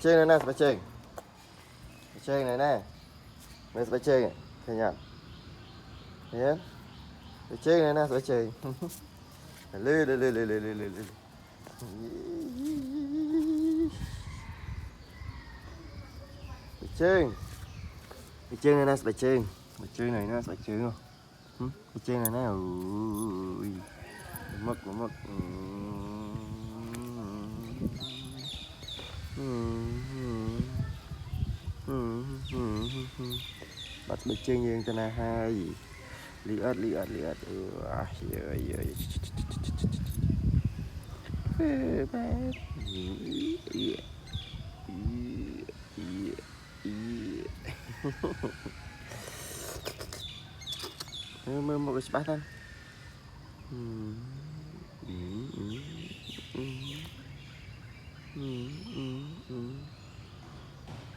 Chơi này nè, chơi. Chơi này nè. Mấy sẽ chơi. Thấy nhỉ? Thấy chơi này nè, chơi. Lê lê lê lê lê lê lê. Chơi. Chơi này nè, chơi. Chơi này nè, chơi không? Chơi này nè. Ui. Mất. Bắt bịch chơi như thế này hay lihat mau kesempatan